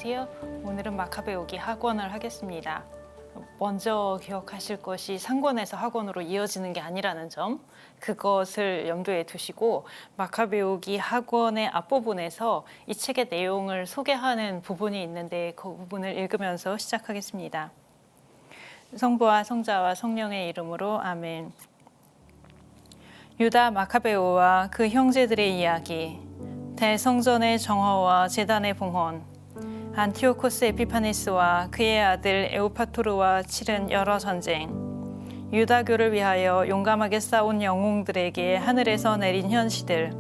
안녕하세요. 오늘은 마카베오기 학원을 하겠습니다. 먼저 기억하실 것이 상권에서 학원으로 이어지는 게 아니라는 점, 그것을 염두에 두시고 마카베오기 학원의 앞부분에서 이 책의 내용을 소개하는 부분이 있는데 그 부분을 읽으면서 시작하겠습니다. 성부와 성자와 성령의 이름으로 아멘. 유다 마카베오와 그 형제들의 이야기, 대성전의 정화와 제단의 봉헌, 안티오코스 에피파네스와 그의 아들 에우파토르와 치른 여러 전쟁, 유다교를 위하여 용감하게 싸운 영웅들에게 하늘에서 내린 현시들,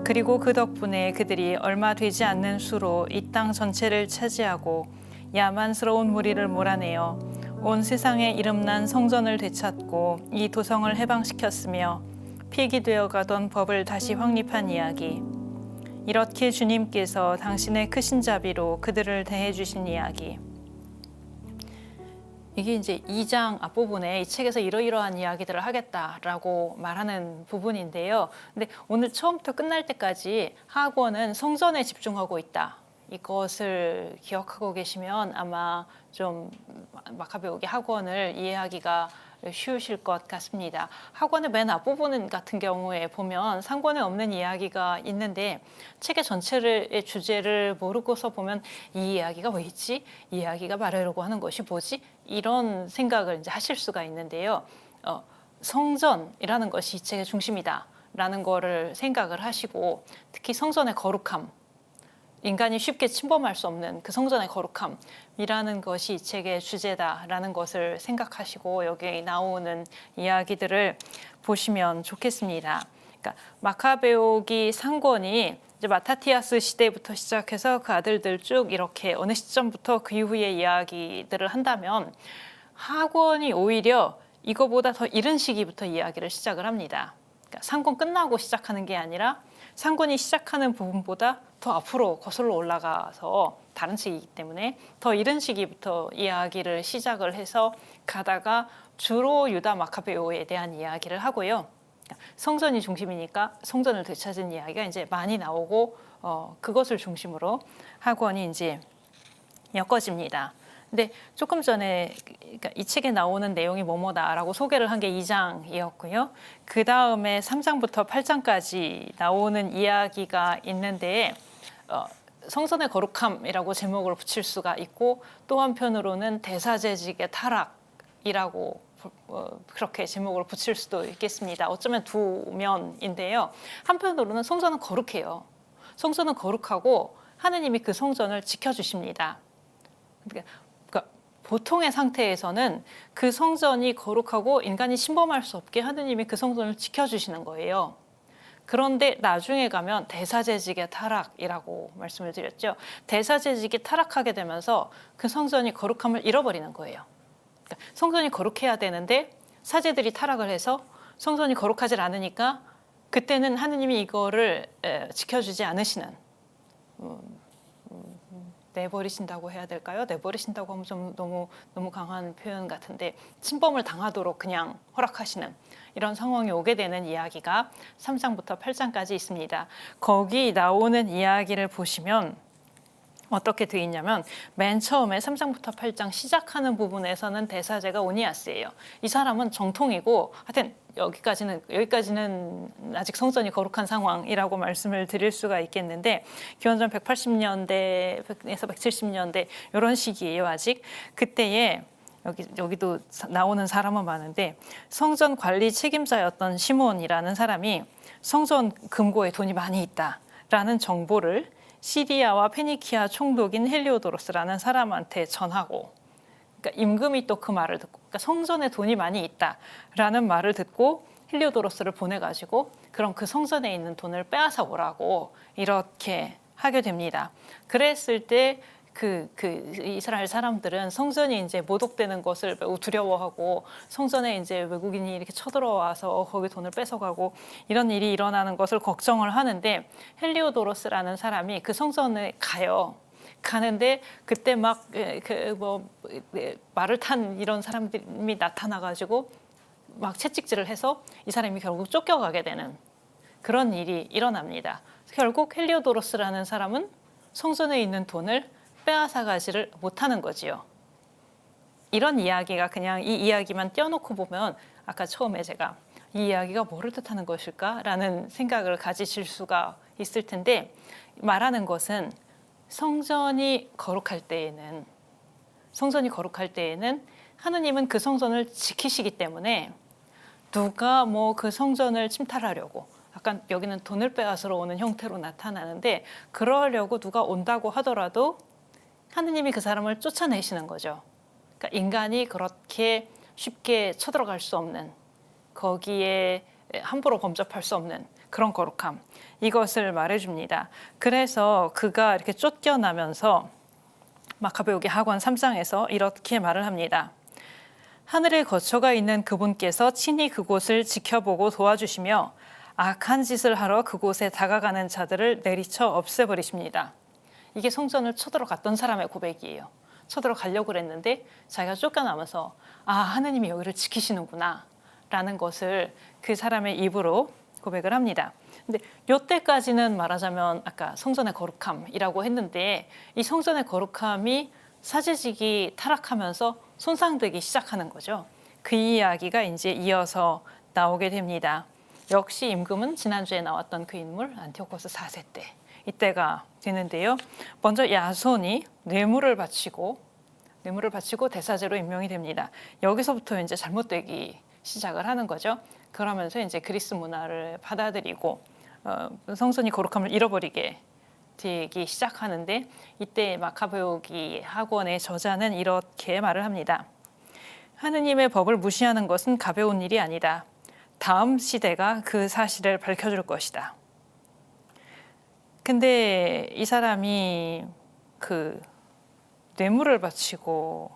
그리고 그 덕분에 그들이 얼마 되지 않는 수로 이 땅 전체를 차지하고 야만스러운 무리를 몰아내어 온 세상에 이름난 성전을 되찾고 이 도성을 해방시켰으며 폐기되어 가던 법을 다시 확립한 이야기. 이렇게 주님께서 당신의 크신 자비로 그들을 대해 주신 이야기. 이게 이제 2장 앞부분에 이 책에서 이러이러한 이야기들을 하겠다라고 말하는 부분인데요. 근데 오늘 처음부터 끝날 때까지 학원은 성전에 집중하고 있다. 이것을 기억하고 계시면 아마 좀 마카베오기 학원을 이해하기가 쉬우실 것 같습니다. 학원의 맨 앞부분 같은 경우에 보면 상관에 없는 이야기가 있는데 책의 전체의 주제를 모르고서 보면 이 이야기가 왜 있지? 이 이야기가 말하려고 하는 것이 뭐지? 이런 생각을 이제 하실 수가 있는데요. 성전이라는 것이 이 책의 중심이다라는 거를 생각을 하시고 특히 성전의 거룩함, 인간이 쉽게 침범할 수 없는 그 성전의 거룩함이라는 것이 이 책의 주제다라는 것을 생각하시고 여기 나오는 이야기들을 보시면 좋겠습니다. 그러니까 마카베오기 상권이 이제 마타티아스 시대부터 시작해서 그 아들들 쭉 이렇게 어느 시점부터 그 이후의 이야기들을 한다면 학원이 오히려 이거보다 더 이른 시기부터 이야기를 시작을 합니다. 그러니까 상권 끝나고 시작하는 게 아니라 상권이 시작하는 부분보다 더 앞으로 거슬러 올라가서 다른 책이기 때문에 더 이른 시기부터 이야기를 시작을 해서 가다가 주로 유다 마카베오에 대한 이야기를 하고요. 성전이 중심이니까 성전을 되찾은 이야기가 이제 많이 나오고 그것을 중심으로 학원이 이제 엮어집니다. 근데 조금 전에 그러니까 이 책에 나오는 내용이 뭐뭐다라고 소개를 한 게 2장이었고요. 그 다음에 3장부터 8장까지 나오는 이야기가 있는데 성전의 거룩함이라고 제목을 붙일 수가 있고 또 한편으로는 대사제직의 타락이라고 그렇게 제목을 붙일 수도 있겠습니다. 어쩌면 두 면인데요. 한편으로는 성전은 거룩해요. 성전은 거룩하고 하느님이 그 성전을 지켜주십니다. 그러니까 보통의 상태에서는 그 성전이 거룩하고 인간이 침범할 수 없게 하느님이 그 성전을 지켜주시는 거예요. 그런데 나중에 가면 대사제직의 타락이라고 말씀을 드렸죠. 대사제직이 타락하게 되면서 그 성전이 거룩함을 잃어버리는 거예요. 그러니까 성전이 거룩해야 되는데 사제들이 타락을 해서 성전이 거룩하지 않으니까 그때는 하느님이 이거를 지켜주지 않으시는 내버리신다고 해야 될까요? 내버리신다고 하면 좀 너무 강한 표현 같은데 침범을 당하도록 그냥 허락하시는 이런 상황이 오게 되는 이야기가 3장부터 8장까지 있습니다. 거기 나오는 이야기를 보시면 어떻게 되어 있냐면 맨 처음에 3장부터 8장 시작하는 부분에서는 대사제가 오니아스예요. 이 사람은 정통이고 하여튼 여기까지는 아직 성전이 거룩한 상황이라고 말씀을 드릴 수가 있겠는데 기원전 180년대에서 170년대 이런 시기예요. 아직 그때에 여기도 나오는 사람은 많은데 성전 관리 책임자였던 시몬이라는 사람이 성전 금고에 돈이 많이 있다라는 정보를 시리아와 페니키아 총독인 헬리오도로스라는 사람한테 전하고 그러니까 임금이 또 그 말을 듣고 그러니까 성전에 돈이 많이 있다라는 말을 듣고 헬리오도로스를 보내가지고 그럼 그 성전에 있는 돈을 빼앗아 오라고 이렇게 하게 됩니다. 그랬을 때 그 이스라엘 사람들은 성전이 이제 모독되는 것을 매우 두려워하고 성전에 이제 외국인이 이렇게 쳐들어와서 거기 돈을 뺏어가고 이런 일이 일어나는 것을 걱정을 하는데 헬리오도로스라는 사람이 그 성전에 가요. 가는데 그때 막 말을 탄 이런 사람들이 나타나가지고 막 채찍질을 해서 이 사람이 결국 쫓겨가게 되는 그런 일이 일어납니다. 결국 헬리오도로스라는 사람은 성전에 있는 돈을 빼앗아가지를 못하는 거지요. 이런 이야기가 그냥 이 이야기만 떼어놓고 보면 아까 처음에 제가 이 이야기가 뭐를 뜻하는 것일까라는 생각을 가지실 수가 있을 텐데, 말하는 것은 성전이 거룩할 때에는 하느님은 그 성전을 지키시기 때문에 누가 뭐 그 성전을 침탈하려고, 약간 여기는 돈을 빼앗으러 오는 형태로 나타나는데, 그러려고 누가 온다고 하더라도 하느님이 그 사람을 쫓아내시는 거죠. 그러니까 인간이 그렇게 쉽게 쳐들어갈 수 없는, 거기에 함부로 범접할 수 없는 그런 거룩함, 이것을 말해줍니다. 그래서 그가 이렇게 쫓겨나면서 마카베오기 하권 3장에서 이렇게 말을 합니다. 하늘에 거처가 있는 그분께서 친히 그곳을 지켜보고 도와주시며 악한 짓을 하러 그곳에 다가가는 자들을 내리쳐 없애버리십니다. 이게 성전을 쳐들어갔던 사람의 고백이에요. 쳐들어가려고 그랬는데 자기가 쫓겨나면서 하느님이 여기를 지키시는구나 라는 것을 그 사람의 입으로 고백을 합니다. 근데 이때까지는 말하자면 아까 성전의 거룩함이라고 했는데, 이 성전의 거룩함이 사제직이 타락하면서 손상되기 시작하는 거죠. 그 이야기가 이제 이어서 나오게 됩니다. 역시 임금은 지난주에 나왔던 그 인물 안티오코스 4세 때, 이때가 되는데요. 먼저 야손이 뇌물을 바치고 대사제로 임명이 됩니다. 여기서부터 이제 잘못되기 시작을 하는 거죠. 그러면서 이제 그리스 문화를 받아들이고 성전이 거룩함을 잃어버리게 되기 시작하는데, 이때 마카베오기 학원의 저자는 이렇게 말을 합니다. 하느님의 법을 무시하는 것은 가벼운 일이 아니다. 다음 시대가 그 사실을 밝혀줄 것이다. 근데 이 사람이 그 뇌물을 바치고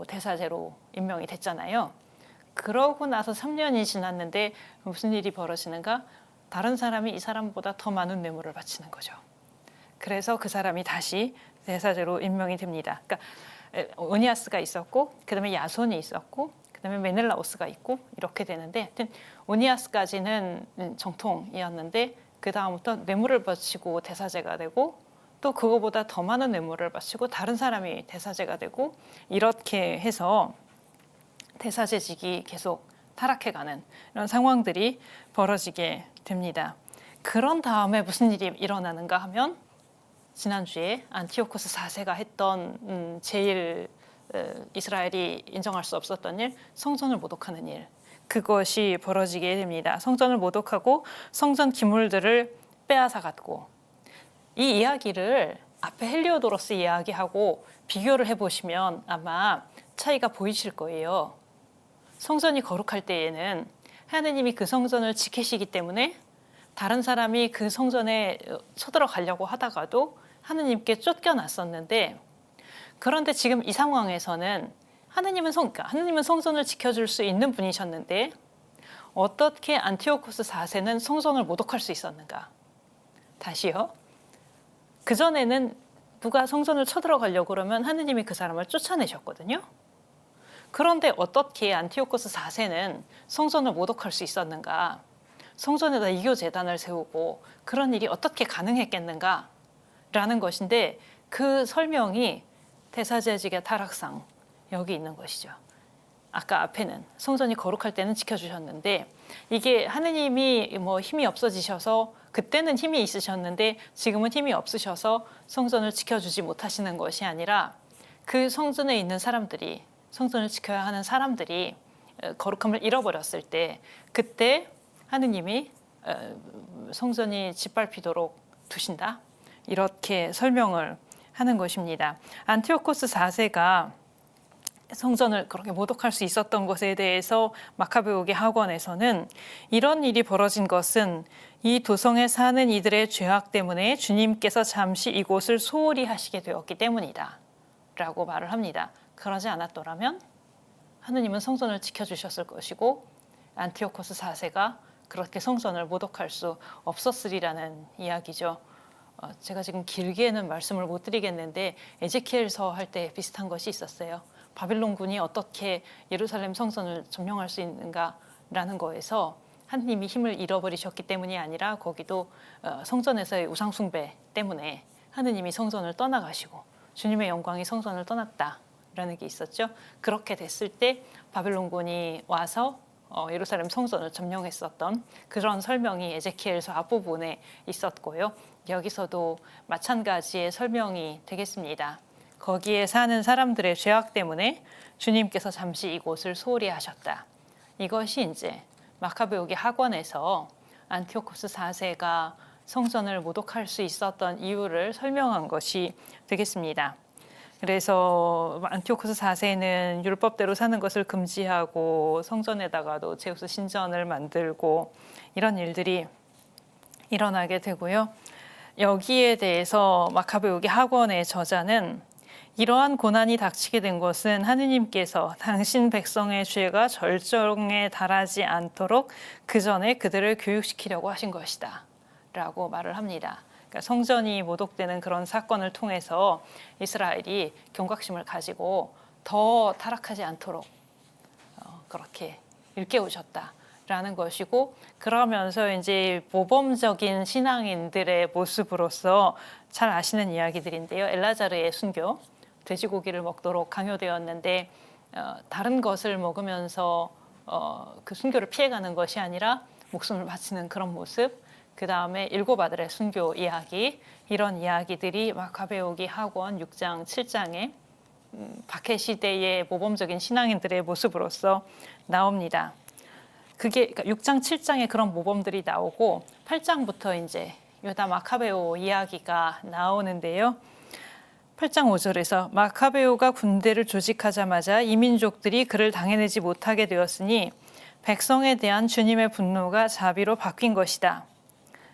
대사제로 임명이 됐잖아요. 그러고 나서 3년이 지났는데 무슨 일이 벌어지는가? 다른 사람이 이 사람보다 더 많은 뇌물을 바치는 거죠. 그래서 그 사람이 다시 대사제로 임명이 됩니다. 그러니까 오니아스가 있었고, 그다음에 야손이 있었고, 그다음에 메넬라오스가 있고, 이렇게 되는데, 하여튼 오니아스까지는 정통이었는데 그 다음부터 뇌물을 바치고 대사제가 되고, 또 그거보다 더 많은 뇌물을 바치고 다른 사람이 대사제가 되고, 이렇게 해서 대사제직이 계속 타락해가는 이런 상황들이 벌어지게 됩니다. 그런 다음에 무슨 일이 일어나는가 하면, 지난주에 안티오코스 4세가 했던 제일 이스라엘이 인정할 수 없었던 일, 성전을 모독하는 일, 그것이 벌어지게 됩니다. 성전을 모독하고 성전 기물들을 빼앗아갔고, 이 이야기를 앞에 헬리오도로스 이야기하고 비교를 해보시면 아마 차이가 보이실 거예요. 성전이 거룩할 때에는 하느님이 그 성전을 지키시기 때문에 다른 사람이 그 성전에 쳐들어가려고 하다가도 하느님께 쫓겨났었는데, 그런데 지금 이 상황에서는 하느님은 성전을 지켜줄 수 있는 분이셨는데 어떻게 안티오코스 4세는 성전을 모독할 수 있었는가? 다시요. 그전에는 누가 성전을 쳐들어가려고 그러면 하느님이 그 사람을 쫓아내셨거든요. 그런데 어떻게 안티오코스 4세는 성전을 모독할 수 있었는가? 성전에다 이교 제단을 세우고 그런 일이 어떻게 가능했겠는가? 라는 것인데, 그 설명이 대사제직의 타락상, 여기 있는 것이죠. 아까 앞에는 성전이 거룩할 때는 지켜주셨는데, 이게 하느님이 뭐 힘이 없어지셔서, 그때는 힘이 있으셨는데 지금은 힘이 없으셔서 성전을 지켜주지 못하시는 것이 아니라, 그 성전에 있는 사람들이, 성전을 지켜야 하는 사람들이 거룩함을 잃어버렸을 때, 그때 하느님이 성전이 짓밟히도록 두신다, 이렇게 설명을 하는 것입니다. 안티오코스 4세가 성전을 그렇게 모독할 수 있었던 것에 대해서 마카베오기 학원에서는, 이런 일이 벌어진 것은 이 도성에 사는 이들의 죄악 때문에 주님께서 잠시 이곳을 소홀히 하시게 되었기 때문이다 라고 말을 합니다. 그러지 않았더라면 하느님은 성전을 지켜주셨을 것이고 안티오코스 4세가 그렇게 성전을 모독할 수 없었으리라는 이야기죠. 제가 지금 길게는 말씀을 못 드리겠는데, 에제키엘서 할 때 비슷한 것이 있었어요. 바빌론군이 어떻게 예루살렘 성전을 점령할 수 있는가라는 거에서 하느님이 힘을 잃어버리셨기 때문이 아니라, 거기도 성전에서의 우상 숭배 때문에 하느님이 성전을 떠나가시고 주님의 영광이 성전을 떠났다라는 게 있었죠. 그렇게 됐을 때 바벨론군이 와서 예루살렘 성전을 점령했었던 그런 설명이 에제키엘서 앞부분에 있었고요. 여기서도 마찬가지의 설명이 되겠습니다. 거기에 사는 사람들의 죄악 때문에 주님께서 잠시 이곳을 소홀히 하셨다. 이것이 이제 마카베오기 학원에서 안티오코스 4세가 성전을 모독할 수 있었던 이유를 설명한 것이 되겠습니다. 그래서 안티오코스 4세는 율법대로 사는 것을 금지하고 성전에다가도 제우스 신전을 만들고 이런 일들이 일어나게 되고요. 여기에 대해서 마카베오기 학원의 저자는 이러한 고난이 닥치게 된 것은 하느님께서 당신 백성의 죄가 절정에 달하지 않도록 그 전에 그들을 교육시키려고 하신 것이다 라고 말을 합니다. 그러니까 성전이 모독되는 그런 사건을 통해서 이스라엘이 경각심을 가지고 더 타락하지 않도록 그렇게 일깨우셨다라는 것이고, 그러면서 이제 모범적인 신앙인들의 모습으로서 잘 아시는 이야기들인데요. 엘라자르의 순교, 돼지고기를 먹도록 강요되었는데 다른 것을 먹으면서 그 순교를 피해가는 것이 아니라 목숨을 바치는 그런 모습, 그 다음에 일곱 아들의 순교 이야기, 이런 이야기들이 마카베오기 학원 6장, 7장에 박해 시대의 모범적인 신앙인들의 모습으로서 나옵니다. 그게 그러니까 6장, 7장에 그런 모범들이 나오고 8장부터 이제 유다 마카베오 이야기가 나오는데요. 8장 5절에서 마카베오가 군대를 조직하자마자 이민족들이 그를 당해내지 못하게 되었으니 백성에 대한 주님의 분노가 자비로 바뀐 것이다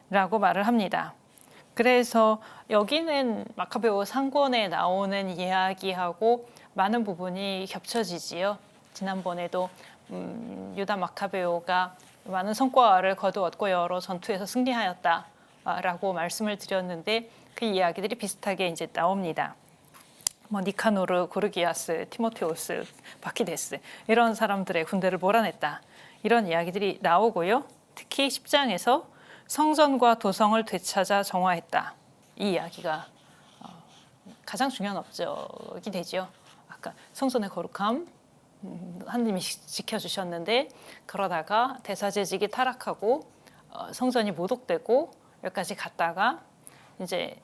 라고 말을 합니다. 그래서 여기는 마카베오 상권에 나오는 이야기하고 많은 부분이 겹쳐지지요. 지난번에도 유다 마카베오가 많은 성과를 거두었고 여러 전투에서 승리하였다라고 말씀을 드렸는데 그 이야기들이 비슷하게 이제 나옵니다. 니카노르, 고르기아스, 티모테오스, 바키데스 이런 사람들의 군대를 몰아냈다. 이런 이야기들이 나오고요. 특히 10장에서 성전과 도성을 되찾아 정화했다. 이 이야기가 가장 중요한 업적이 되죠. 아까 성전의 거룩함 하느님이 지켜주셨는데 그러다가 대사제직이 타락하고 성전이 모독되고 여기까지 갔다가 이제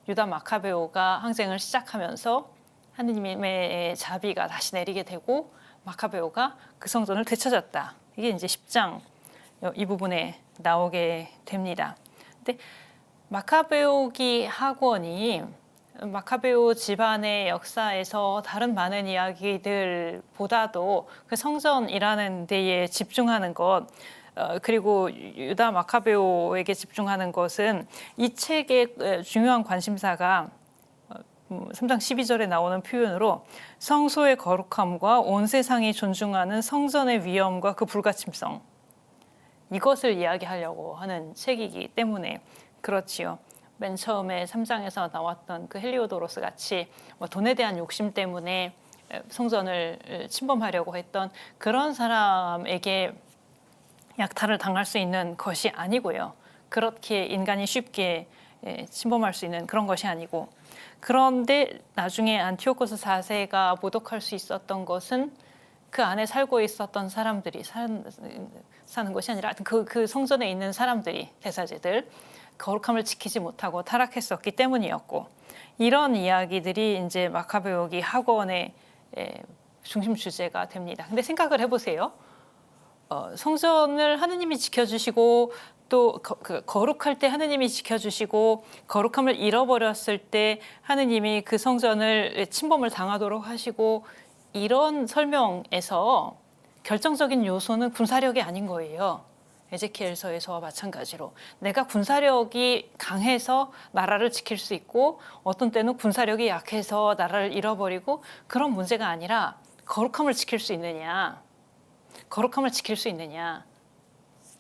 유다 마카베오가 항쟁을 시작하면서 하느님의 자비가 다시 내리게 되고 마카베오가 그 성전을 되찾았다. 이게 이제 10장 이 부분에 나오게 됩니다. 근데 마카베오기 학원이 마카베오 집안의 역사에서 다른 많은 이야기들보다도 그 성전이라는 데에 집중하는 것, 그리고 유다 마카베오에게 집중하는 것은 이 책의 중요한 관심사가 3장 12절에 나오는 표현으로 성소의 거룩함과 온 세상이 존중하는 성전의 위엄과 그 불가침성, 이것을 이야기하려고 하는 책이기 때문에 그렇지요. 맨 처음에 3장에서 나왔던 그 헬리오도로스 같이 돈에 대한 욕심 때문에 성전을 침범하려고 했던 그런 사람에게 약탈을 당할 수 있는 것이 아니고요. 그렇게 인간이 쉽게 침범할 수 있는 그런 것이 아니고, 그런데 나중에 안티오코스 4세가 모독할 수 있었던 것은 그 안에 살고 있었던 사람들이 사는 것이 아니라 그 성전에 있는 사람들이, 대사제들, 거룩함을 지키지 못하고 타락했었기 때문이었고, 이런 이야기들이 이제 마카베오기 학원의 중심 주제가 됩니다. 근데 생각을 해보세요. 성전을 하느님이 지켜주시고 또 거룩할 때 하느님이 지켜주시고 거룩함을 잃어버렸을 때 하느님이 그 성전을 침범을 당하도록 하시고, 이런 설명에서 결정적인 요소는 군사력이 아닌 거예요. 에제키엘서에서와 마찬가지로 내가 군사력이 강해서 나라를 지킬 수 있고 어떤 때는 군사력이 약해서 나라를 잃어버리고, 그런 문제가 아니라 거룩함을 지킬 수 있느냐, 거룩함을 지킬 수 있느냐,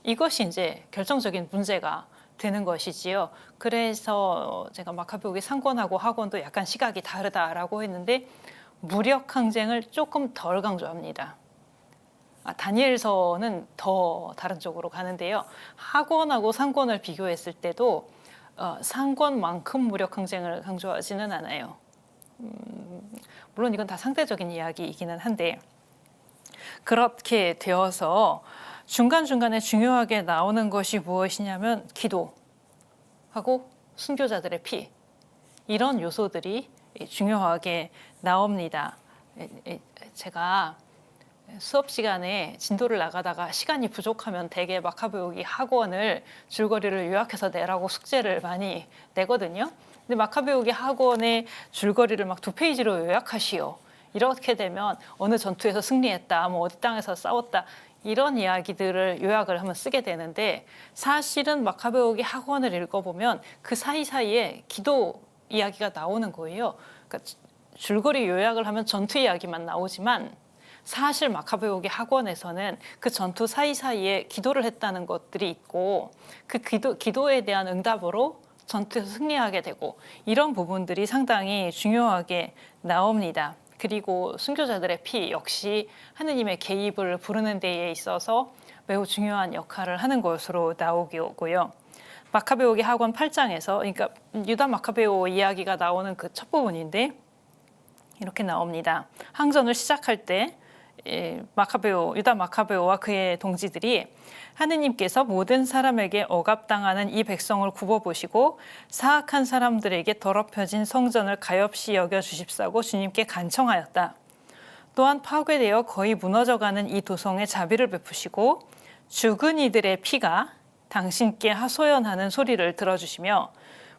이것이 이제 결정적인 문제가 되는 것이지요. 그래서 제가 마카베오기 상권하고 학원도 약간 시각이 다르다라고 했는데 무력 항쟁을 조금 덜 강조합니다. 다니엘서는 더 다른 쪽으로 가는데요. 학원하고 상권을 비교했을 때도 상권만큼 무력 항쟁을 강조하지는 않아요. 물론 이건 다 상대적인 이야기이기는 한데 그렇게 되어서 중간중간에 중요하게 나오는 것이 무엇이냐면 기도하고 순교자들의 피 이런 요소들이 중요하게 나옵니다. 제가 수업 시간에 진도를 나가다가 시간이 부족하면 대개 마카베오기 학원을 줄거리를 요약해서 내라고 숙제를 많이 내거든요. 근데 마카베오기 학원의 줄거리를 막 2페이지로 요약하시오. 이렇게 되면 어느 전투에서 승리했다, 뭐 어디 땅에서 싸웠다 이런 이야기들을 요약을 하면 쓰게 되는데 사실은 마카베오기 학원을 읽어보면 그 사이사이에 기도 이야기가 나오는 거예요. 그러니까 줄거리 요약을 하면 전투 이야기만 나오지만 사실 마카베오기 학원에서는 그 전투 사이사이에 기도를 했다는 것들이 있고 그 기도에 대한 응답으로 전투에서 승리하게 되고 이런 부분들이 상당히 중요하게 나옵니다. 그리고 순교자들의 피 역시 하느님의 개입을 부르는 데에 있어서 매우 중요한 역할을 하는 것으로 나오고요. 마카베오기 학원 8장에서 그러니까 유다 마카베오 이야기가 나오는 그 첫 부분인데 이렇게 나옵니다. 항전을 시작할 때 유다 마카베오와 그의 동지들이 하느님께서 모든 사람에게 억압당하는 이 백성을 굽어보시고 사악한 사람들에게 더럽혀진 성전을 가엾이 여겨주십사고 주님께 간청하였다. 또한 파괴되어 거의 무너져가는 이 도성에 자비를 베푸시고 죽은 이들의 피가 당신께 하소연하는 소리를 들어주시며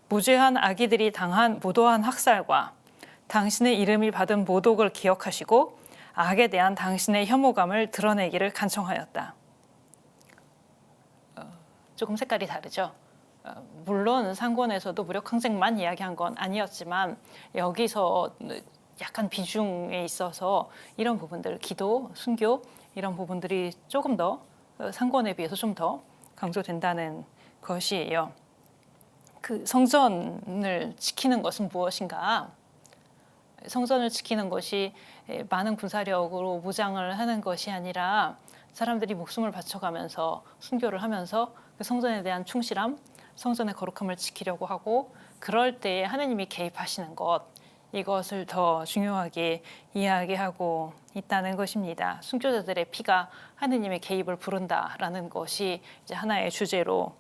무죄한 아기들이 당한 무도한 학살과 당신의 이름이 받은 모독을 기억하시고 악에 대한 당신의 혐오감을 드러내기를 간청하였다. 조금 색깔이 다르죠. 물론 상권에서도 무력 항쟁만 이야기한 건 아니었지만 여기서 약간 비중에 있어서 이런 부분들, 기도, 순교 이런 부분들이 조금 더 상권에 비해서 좀 더 강조된다는 것이에요. 그 성전을 지키는 것은 무엇인가? 성전을 지키는 것이 많은 군사력으로 무장을 하는 것이 아니라 사람들이 목숨을 바쳐가면서 순교를 하면서 그 성전에 대한 충실함, 성전의 거룩함을 지키려고 하고 그럴 때에 하느님이 개입하시는 것 이것을 더 중요하게 이야기하고 있다는 것입니다. 순교자들의 피가 하느님의 개입을 부른다라는 것이 이제 하나의 주제로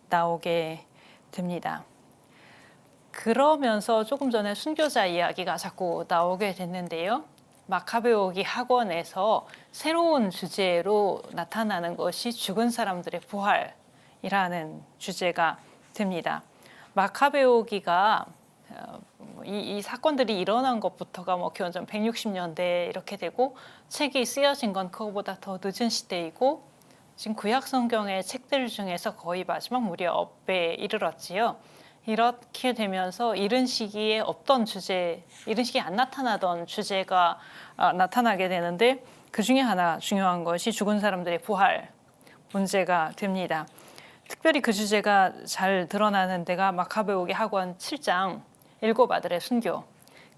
나오게 됩니다. 그러면서 조금 전에 순교자 이야기가 자꾸 나오게 됐는데요. 마카베오기 학원에서 새로운 주제로 나타나는 것이 죽은 사람들의 부활이라는 주제가 됩니다. 마카베오기가 이 사건들이 일어난 것부터가 뭐 기원전 160년대 이렇게 되고 책이 쓰여진 건 그거보다 더 늦은 시대이고 지금 구약 성경의 책들 중에서 거의 마지막 무렵에 이르렀지요. 이렇게 되면서 이른 시기에 없던 주제, 이른 시기에 안 나타나던 주제가 나타나게 되는데 그 중에 하나 중요한 것이 죽은 사람들의 부활 문제가 됩니다. 특별히 그 주제가 잘 드러나는 데가 마카베오기 학원 7장 일곱 아들의 순교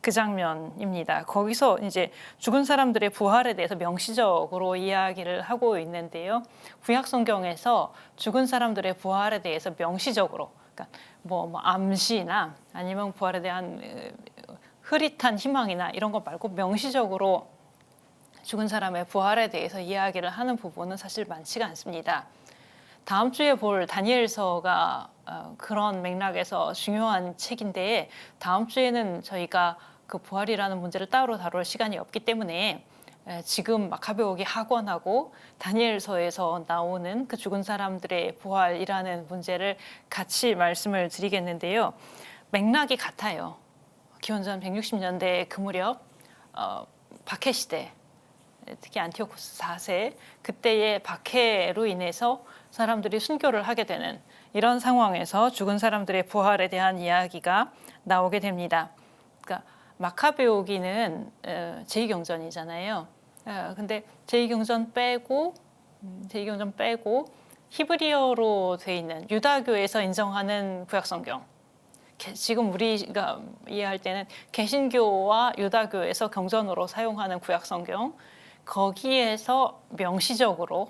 그 장면입니다. 거기서 이제 죽은 사람들의 부활에 대해서 명시적으로 이야기를 하고 있는데요. 구약 성경에서 죽은 사람들의 부활에 대해서 명시적으로 그러니까 뭐 암시나 아니면 부활에 대한 흐릿한 희망이나 이런 것 말고 명시적으로 죽은 사람의 부활에 대해서 이야기를 하는 부분은 사실 많지가 않습니다. 다음 주에 볼 다니엘서가 그런 맥락에서 중요한 책인데 다음 주에는 저희가 그 부활이라는 문제를 따로 다룰 시간이 없기 때문에 지금 마카베오기 학원하고 다니엘서에서 나오는 그 죽은 사람들의 부활이라는 문제를 같이 말씀을 드리겠는데요. 맥락이 같아요. 기원전 160년대 그 무렵 박해 시대, 특히 안티오코스 4세 그때의 박해로 인해서 사람들이 순교를 하게 되는 이런 상황에서 죽은 사람들의 부활에 대한 이야기가 나오게 됩니다. 그러니까 마카베오기는 제2경전이잖아요. 근데 제2경전 빼고 히브리어로 돼 있는 유다교에서 인정하는 구약성경. 지금 우리가 이해할 때는 개신교와 유다교에서 경전으로 사용하는 구약성경. 거기에서 명시적으로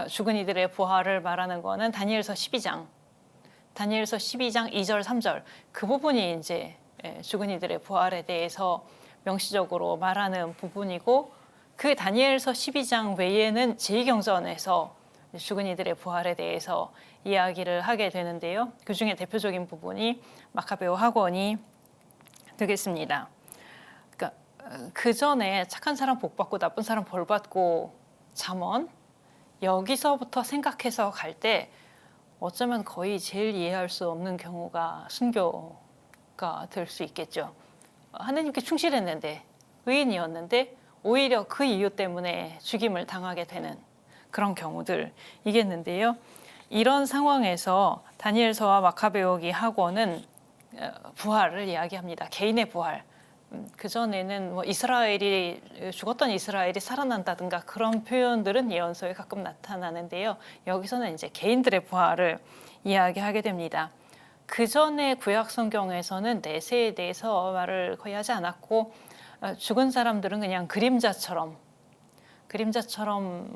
죽은 이들의 부활을 말하는 거는 다니엘서 12장. 다니엘서 12장 2절 3절 그 부분이 이제 죽은 이들의 부활에 대해서 명시적으로 말하는 부분이고, 그 다니엘서 12장 외에는 제2경전에서 죽은 이들의 부활에 대해서 이야기를 하게 되는데요. 그 중에 대표적인 부분이 마카베오 학원이 되겠습니다. 그러니까 그 전에 착한 사람 복 받고 나쁜 사람 벌 받고 잠언, 여기서부터 생각해서 갈 때 어쩌면 거의 제일 이해할 수 없는 경우가 순교가 될 수 있겠죠. 하느님께 충실했는데, 의인이었는데 오히려 그 이유 때문에 죽임을 당하게 되는 그런 경우들이겠는데요. 이런 상황에서 다니엘서와 마카베오기 학원은 부활을 이야기합니다. 개인의 부활. 그전에는 뭐 이스라엘이 죽었던 이스라엘이 살아난다든가 그런 표현들은 예언서에 가끔 나타나는데요. 여기서는 이제 개인들의 부활을 이야기하게 됩니다. 그전에 구약 성경에서는 내세에 대해서 말을 거의 하지 않았고, 죽은 사람들은 그냥 그림자처럼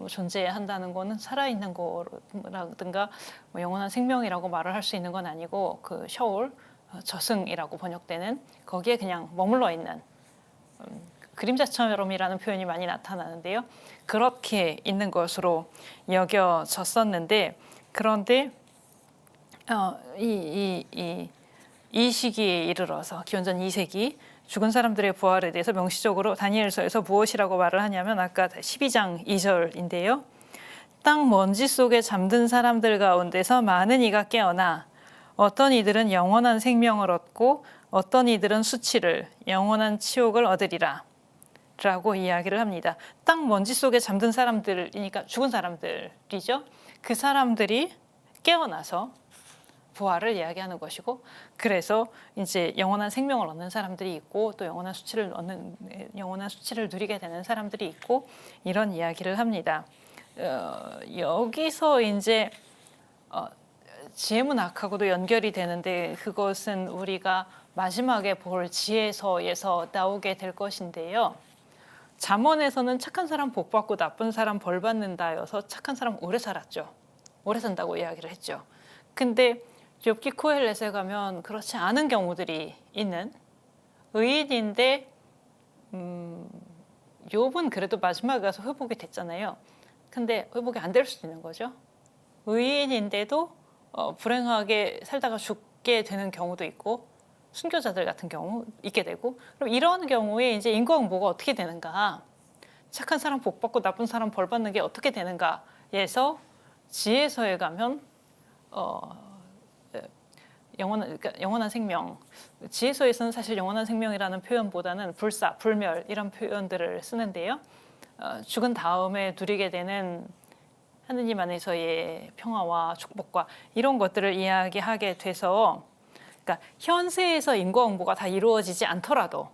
존재한다는 거는 살아있는 거라든가 뭐 영원한 생명이라고 말을 할 수 있는 건 아니고, 그 셔올, 저승이라고 번역되는 거기에 그냥 머물러 있는 그림자처럼이라는 표현이 많이 나타나는데요. 그렇게 있는 것으로 여겨졌었는데, 그런데 이 시기에 이르러서 기원전 2세기 죽은 사람들의 부활에 대해서 명시적으로 다니엘서에서 무엇이라고 말을 하냐면 아까 12장 2절인데요. 땅 먼지 속에 잠든 사람들 가운데서 많은 이가 깨어나 어떤 이들은 영원한 생명을 얻고 어떤 이들은 수치를, 영원한 치욕을 얻으리라 라고 이야기를 합니다. 땅 먼지 속에 잠든 사람들이니까 죽은 사람들이죠. 그 사람들이 깨어나서 부활을 이야기하는 것이고, 그래서 이제 영원한 생명을 얻는 사람들이 있고 또 영원한 수치를 누리게 되는 사람들이 있고, 이런 이야기를 합니다. 여기서 이제 지혜문학하고도 연결이 되는데, 그것은 우리가 마지막에 볼 지혜서에서 나오게 될 것인데요. 잠언에서는 착한 사람 복 받고 나쁜 사람 벌 받는다여서 착한 사람 오래 살았죠. 오래 산다고 이야기를 했죠. 근데 욥기 코헬렛에 가면 그렇지 않은 경우들이 있는, 의인인데 욥은 그래도 마지막에 가서 회복이 됐잖아요. 근데 회복이 안 될 수도 있는 거죠. 의인인데도 불행하게 살다가 죽게 되는 경우도 있고, 순교자들 같은 경우 있게 되고, 그럼 이런 경우에 이제 인과응보가 어떻게 되는가, 착한 사람 복 받고 나쁜 사람 벌 받는 게 어떻게 되는가에서 지혜서에 가면 영원한 생명, 지혜서에서는 사실 영원한 생명이라는 표현보다는 불사, 불멸 이런 표현들을 쓰는데요. 죽은 다음에 누리게 되는 하느님 안에서의 평화와 축복과 이런 것들을 이야기하게 돼서, 그러니까 현세에서 인과응보가 다 이루어지지 않더라도,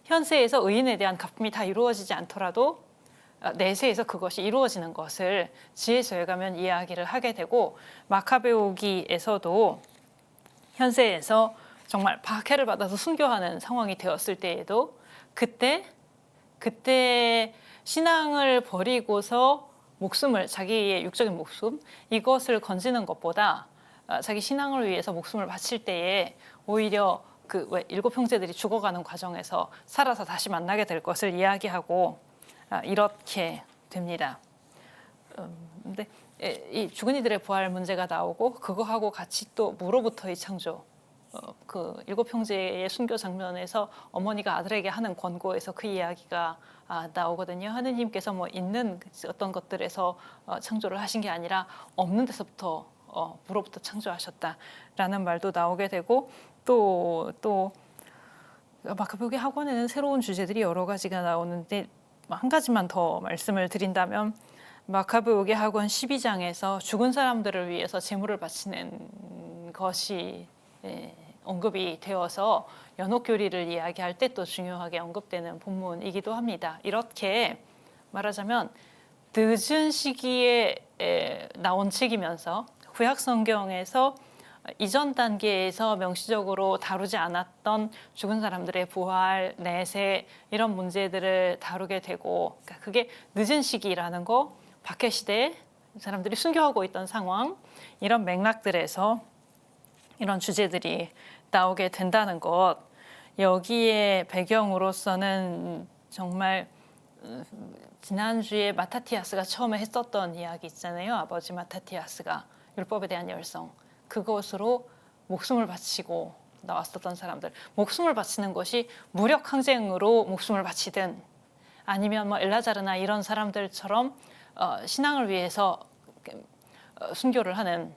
현세에서 의인에 대한 갚음이 다 이루어지지 않더라도 내세에서 그것이 이루어지는 것을 지혜서에 가면 이야기를 하게 되고, 마카베오기에서도 현세에서 정말 박해를 받아서 순교하는 상황이 되었을 때에도 그때 신앙을 버리고서 목숨을, 자기의 육적인 목숨 이것을 건지는 것보다 자기 신앙을 위해서 목숨을 바칠 때에 오히려 그 왜 7 형제들이 죽어가는 과정에서 살아서 다시 만나게 될 것을 이야기하고 이렇게 됩니다. 근데 이 죽은 이들의 부활 문제가 나오고, 그거하고 같이 또 무로부터의 창조, 그 7 형제의 순교 장면에서 어머니가 아들에게 하는 권고에서 그 이야기가 나오거든요. 하느님께서 뭐 있는 어떤 것들에서 창조를 하신 게 아니라 없는 데서부터 무로부터 창조하셨다라는 말도 나오게 되고, 또 마카베오기 학원에는 새로운 주제들이 여러 가지가 나오는데, 한 가지만 더 말씀을 드린다면, 마카베오기 학원 12장에서 죽은 사람들을 위해서 제물을 바치는 것이 언급이 되어서 연옥교리를 이야기할 때 또 중요하게 언급되는 본문이기도 합니다. 이렇게 말하자면 늦은 시기에 나온 책이면서 구약 성경에서 이전 단계에서 명시적으로 다루지 않았던 죽은 사람들의 부활, 내세 이런 문제들을 다루게 되고, 그러니까 그게 늦은 시기라는 거, 박해 시대에 사람들이 순교하고 있던 상황, 이런 맥락들에서 이런 주제들이 나오게 된다는 것, 여기에 배경으로서는 정말 지난주에 마타티아스가 처음에 했었던 이야기 있잖아요. 아버지 마타티아스가 율법에 대한 열성, 그것으로 목숨을 바치고 나왔었던 사람들, 목숨을 바치는 것이 무력 항쟁으로 목숨을 바치든 아니면 뭐 엘라자르나 이런 사람들처럼 신앙을 위해서 순교를 하는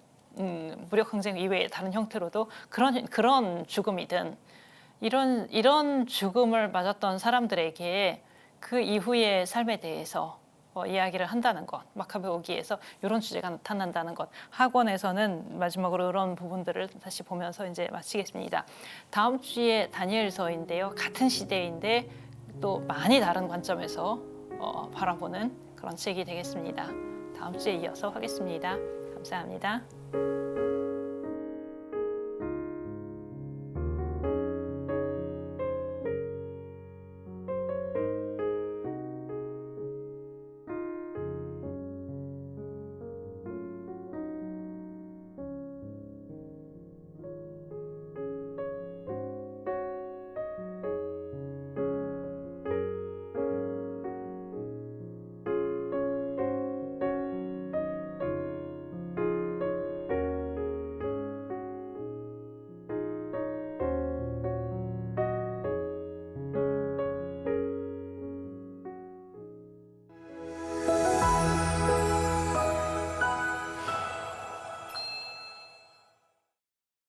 무력 항쟁 이외의 다른 형태로도 그런 죽음이든 이런 죽음을 맞았던 사람들에게 그 이후의 삶에 대해서 이야기를 한다는 것, 마카베오기에서 이런 주제가 나타난다는 것, 학원에서는 마지막으로 이런 부분들을 다시 보면서 이제 마치겠습니다. 다음 주에 다니엘서인데요, 같은 시대인데 또 많이 다른 관점에서 바라보는 그런 책이 되겠습니다. 다음 주에 이어서 하겠습니다. 감사합니다.